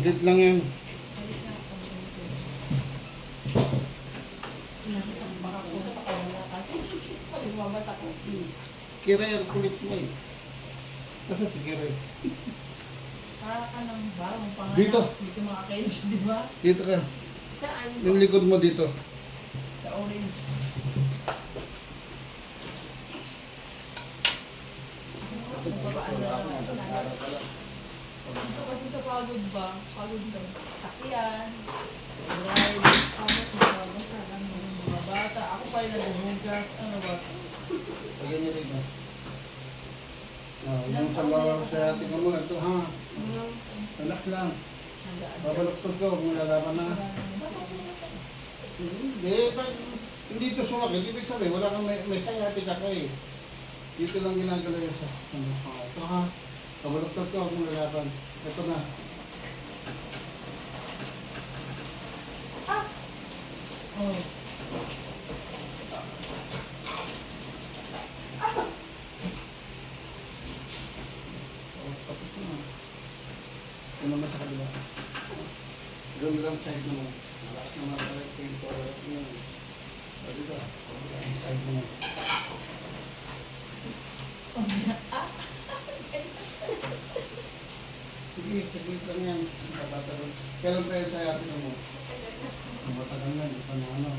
Saglit lang yan. Baka puso pa wala kasi. Lumabas ako. Kirer, kulit mo eh. Ano si Kirer? Para ka ng barong panganak. Dito. Dito makakailos, di ba? Dito ka. Saan? Yung likod mo dito. Sa orange. Babaan na lang. Gusto kasi sa pagod ba? Pagod sa sakyan. Drive. Tapos basta lang yung mga bata. Ako pa rin naghuhugas. Ano ba? Lagyan niya dito. Yung sa mga sa ating mo, ito ha. Relax lang. Babaloktot ko kung lalaman na. Hindi, hindi ito sumakit. Ibig sabihin, wala kang may sayati ka eh. Dito lang ginagalaw yun sa ito ha. Babaloktot ko kung lalaban. Ito na. Oh. Tapos na. Ito naman sa kabila. Doon lang side mo. Malakas naman sa right side ko. Sabi ka, side mo. Sige, saglit lang yan. Kailan pa yan sa atin mo? Matagal na, ito na ano.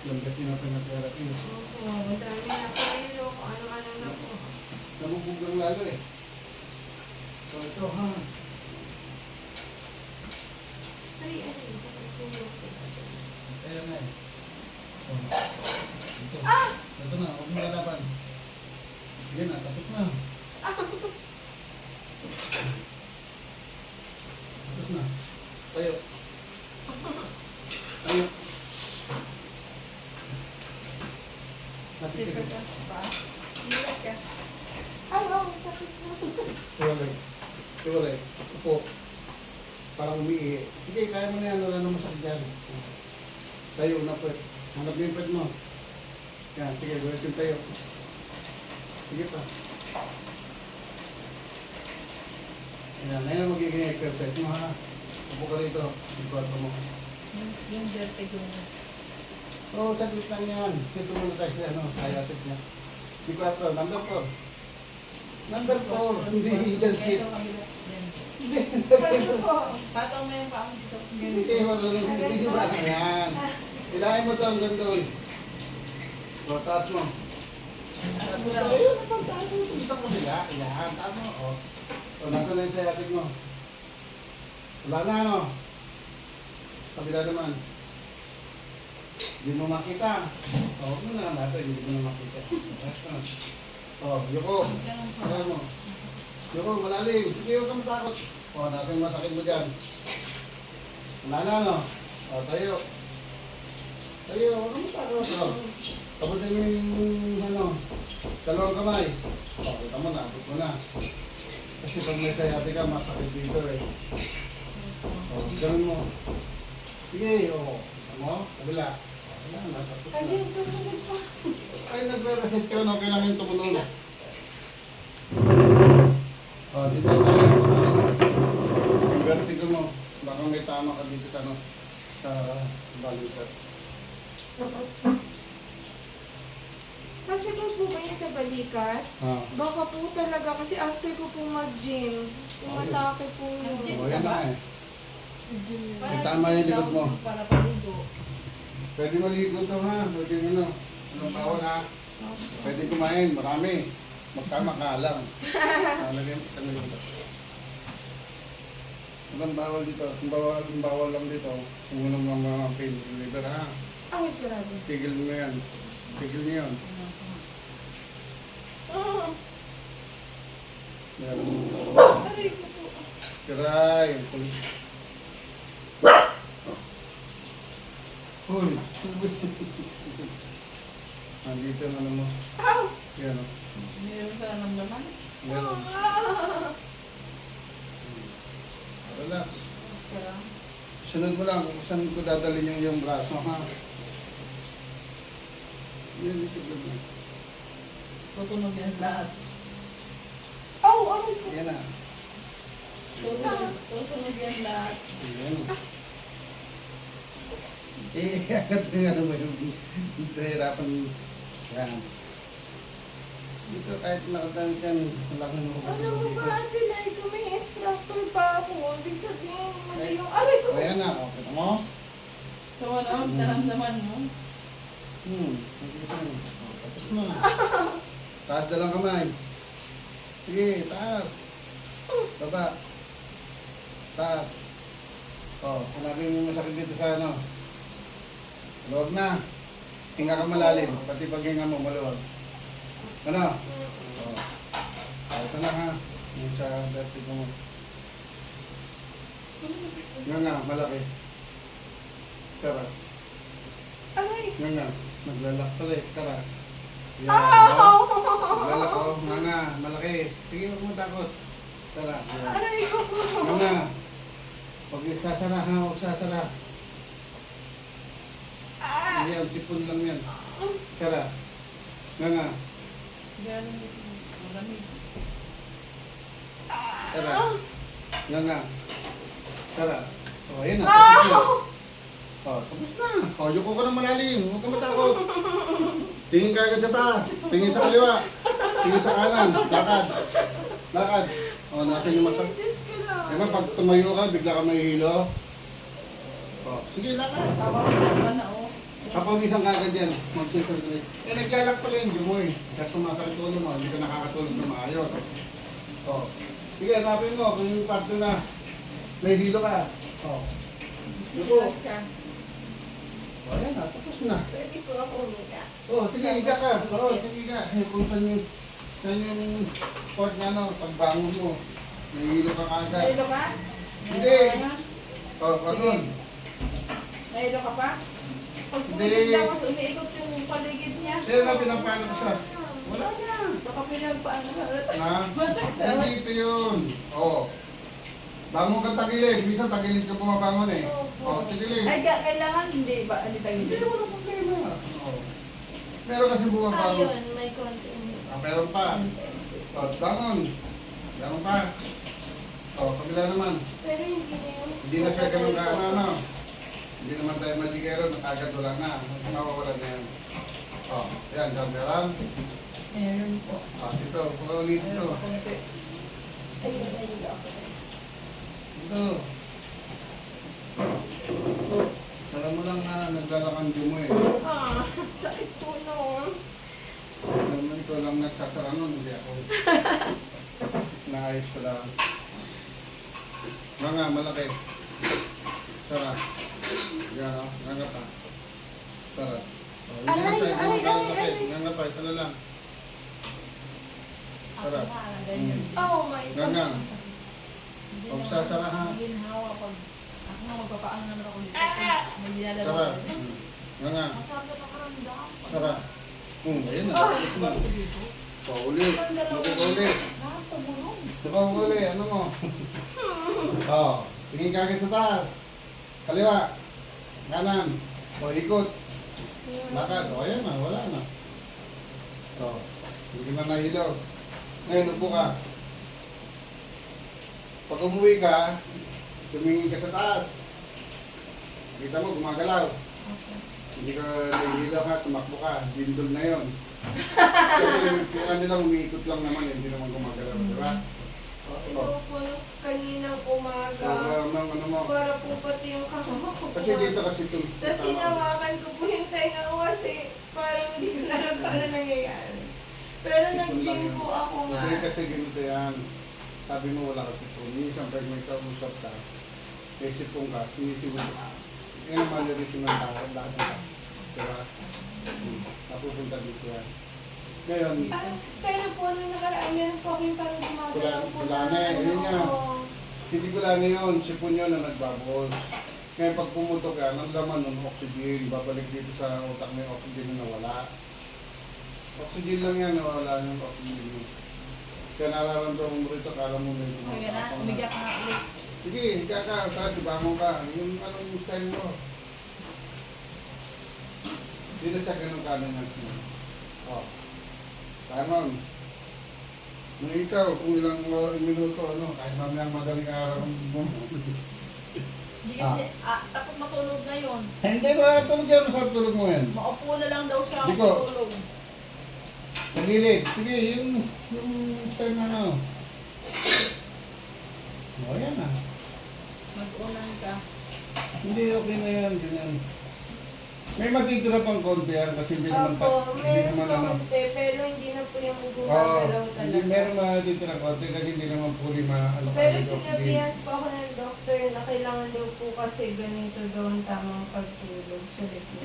Yung kasi na pinatherapy. Oo, madami na po yun. Kung ano-ano na po. Nabubog lang lalo eh. So ito ha. Ay, sa pagtulog. Ayan na eh. Ito. Ito na, huwag mo lalaban. Yan na, tapos na. Tapos na. Tayo. Tayo. Sleeper ka ba? Iwas ka. Ay, wow, sakit mo. Tiwalay. Tiwalay. Upo. Parang umiihi. Sige, kaya mo na yan. Wala na masakit dyan. Tayo na po. Hanap mo yung pwede mo. Yan, sige, gawin yung tayo. Sige pa. Yan, ngayon ang magiging exercise mo ha. Upo ka rito. Ipwato mo. Yung vertigo mo. Oo, saglit lang yan. Dito muna tayo sa ano, sciatic niya. Ipwato, number 4. Number 4, hindi eagle seat. Ito, kabila. Yan. Ano po? Patong mo yung paang dito. Hindi, hindi ba yan. Ilahin mo ito hanggang doon. O, taas mo. Taas mo lang. Ayun, taas mo. Dito mo sila. Yan, taas mo. O, nasa na yung sciatic mo. Wala na, ano? Kabila naman. Hindi mo makita. O, huwag mo na natin, hindi mo na makita. O, yuko. Ayan mo. Yuko, malalim. Sige, huwag kang matakot. O, natin masakit mo dyan. Wala na, no? O, tayo. Tayo, huwag kang matakot. O, tapusin mo yung, ano, dalawang kamay. O, kita mo na, abot mo na. Kasi pag may sayate ka, masakit dito eh. O, ganun mo. Sige, o. Kita mo, kabila. Wala, nasakit Ay, na. ito pa. Ay, nagre-reset ka na, kailangan tumunod. O, dito tayo sa yung vertigo mo. Baka may tama ka dito sa, ano, sa balikat. Kasi po ba niya sa balikat? Ah. Baka po talaga kasi after ko po mag-gym, umatake po yun. O, yan na eh. Para May tama yung likod mo. Para paligo. Pwede maligo to ha. Pwede ano. Anong bawal ha. Pwede kumain. Marami. Magkama ka lang. Lagyan mo sa nilito. Anong bawal dito? Kung bawal lang dito, kung walang mga pain reliever ha. Ay, grabe. Tigil mo yan. Tigil niyo yan. Oh, Yan. aray ko po. Kiray. Uy. Nandito ang ano mo. Ow! Yan o. Meron ka ng laman. Meron. Ah! Relax. Kaya, Sunod mo lang kung saan ko dadalhin yung braso, ha? Yan, ito lang. tutunog yan lahat. Ow! Aray ko. Yan na. Tutunog yan lahat. Ayan. Agad na nga naman yung nahirapan. Yan. Dito kahit nakatawid yan, wala kang Ano mo ba, Ate Lai, kung may extractor pa ako, ibig sabihin, mali yung aray ko. O yan na, o kita mo? So ano, naramdaman mo? Nakita mo. O, tapos na. Taas na lang kamay. Sige, taas. Baba. Taas. O, hanapin mo masakit dito sa ano. Maluwag na. Hinga ka malalim, pati paghinga mo maluwag. Ano? O. Ito na ha. Yung sa vertigo mo. Nga nga, malaki. Tara. Aray. Nga nga, naglalak pala eh. Tara. Yan. Ah! Naglalak ko. Nga nga, malaki. Sige, huwag mo takot. Tara. Yan. Aray ko po. Nga nga. Huwag isasara ha, huwag sasara. Ah! Yan, sipon lang yan. Tara. Nga nga. Galing din sa malamig. Tara. Nga nga. Tara. O, ayun na. Tapos na. O, tapos na. O, yuko ka na malalim. Huwag ka matakot. Tingin ka agad sa taas. Tingin sa kaliwa. Tingin sa kanan. Lakad. Lakad. O, nasan yung masak. Diyos ko lang. Diba, pag tumayo ka, bigla ka mahihilo. O, sige, lakad. Tama ko sa iba na oh. Kapawisan ka agad yan. Mag-circulate. Eh, naglalak pala yung mo eh. Kasi sumasakit ulo mo, hindi ka nakakatulog na maayos. O. Sige, hanapin mo kung yung parte na may hilo ka. O. Yuko. Bukas ka. O, ayan na. Tapos na. Pwede po ako umiga. O, sige, higa ka. O, sige, higa. Eh, kung saan yung port na ano, pagbangon mo, may hilo ka kagad. Nahilo ka? Hindi. O, pagod. Nahilo ka pa? Pag Hindi. pumilit ako, umiikot yung paligid niya. Kaya nga, pinapano ko siya. Wala na. Baka pinagpaano ka. Ha? Masakit na. Hindi ito yun. Oo. Bangon ka tagilid. Minsan tagilid ka bumabangon eh. Oo, tagilid. Ay, kailangan hindi ba? Hindi tayo Hindi, dito. wala problema. Oo. Pero kasi bumabangon. Ayun, may konting. Meron pa. O, bangon. Bangon pa. O, kabila naman. Pero hindi na yun. Hindi na siya ganun ka ano. Hindi naman tayo maligero. Agad wala na. Mawawala na yan. O, yan. Diyan ka lang. Meron po. O, dito. Pula ulit dito. Meron po konti. Ayun, ayun ako. Dito. Alam mo lang na naglalakang mo eh. Ah, sakit po noon. Alam mo, ikaw lang nagsasara nun, hindi ako. Naayos ko lang. Mga malaki. Sara. Yan o, nga pa. Sara. O, hindi na tayo, Aray, hindi na tayo aray, sakit. Nga pa, ito na lang. Sarap. Ako na, ganyan. Oh my Nga nga. God. Hindi Huwag naman- sasara, ha? Hindi ginhawa pag ako nga magpapaano naman ako dito. May dinadala Sara. ko. Nga nga. Masarap na nakaramdam. Sara. Ayun na. Ah. Ulit na. Ako dito. O, ulit. Ulit ka ulit. Lahat tumulong. Diba ulit? Ano mo? O, tingin ka agad sa taas. Kaliwa. Kanan. O, ikot. Lakad. O, ayan na. Wala na. O, hindi na nahilo. Ngayon, upo ka. Pag umuwi ka, tumingin ka sa taas. Kita mo, gumagalaw. Okay. Hindi ka nahihilo ka, tumakbo ka. Bindol na yon. Kasi yung ano lang, umiikot lang naman, hindi naman gumagalaw. Diba? Ito po, kaninang umaga. So, ano mo. Para po pati yung kama ko. Kasi dito kasi ito. Tapos hinawakan ko po yung tenga ko kasi parang hindi ko na alam kung ano nangyayari. Pero nag-gym po ako nga. Hindi kasi ganito yan. Sabi mo wala ka sipon. Minsan pag may kausap ka, may sipon ka, sinisiwag ka. Yan ang malirisin ng tao. Lahat ka. Diba? Napupunta dito yan. Ngayon, Ah, pero po, nung nakaraan yan po ako yung parang gumagalaw po Wala na eh, yun nga. ako. hindi ko lang yun. Sipon yun na nagbabos. Ngayon pag pumutok yan, ang laman ng oxygen, babalik dito sa utak mo yung oxygen na nawala. Oxygen lang yan, nawala yung oxygen mo. Kaya nararamdaman mo rito, kala mo may Umiga na, umiga ka na ulit. Sige, higa ka, tapos bangon ka. Yung anong style mo. Hindi na siya ganun kanan natin. O. Kanon. Nung ikaw, kung ilang minuto, ano, kahit mamayang madaling araw mo. Hindi kasi, takot matulog ngayon. Hindi ba tulog yan? Masarap tulog mo yan. Maupo na lang daw siya Diko. matulog. Tagilid. Sige, yung style na ano. O, yan ah. Mag-unan ka. Hindi, okay na yan. Yun yan. May matitira pang konti yan kasi hindi naman Opo, hindi meron naman ano. kaunti, pero hindi na po yung Oo, gumagalaw hindi talaga. meron matitira konti kasi hindi naman puli ano Pero kasi sinabihan po ako ng doktor na kailangan daw po kasi ganito daw ang tamang pagtulog sa ritmo.